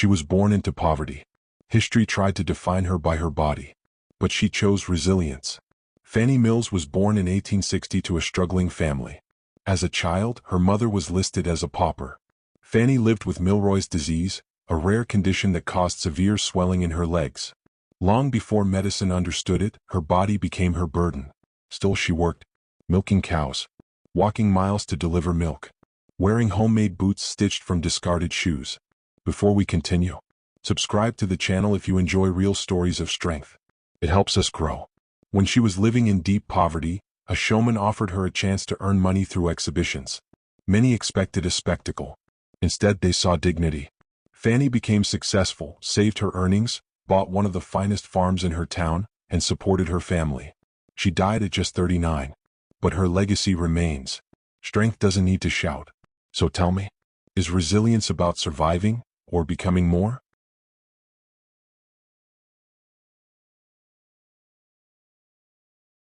She was born into poverty. History tried to define her by her body. But she chose resilience. Fannie Mills was born in 1860 to a struggling family. As a child, her mother was listed as a pauper. Fannie lived with Milroy's disease, a rare condition that caused severe swelling in her legs. Long before medicine understood it, her body became her burden. Still she worked, milking cows, walking miles to deliver milk, wearing homemade boots stitched from discarded shoes. Before we continue, subscribe to the channel if you enjoy real stories of strength. It helps us grow. When she was living in deep poverty, a showman offered her a chance to earn money through exhibitions. Many expected a spectacle. Instead, they saw dignity. Fannie became successful, saved her earnings, bought one of the finest farms in her town, and supported her family. She died at just 39. But her legacy remains. Strength doesn't need to shout. So tell me, is resilience about surviving or becoming more?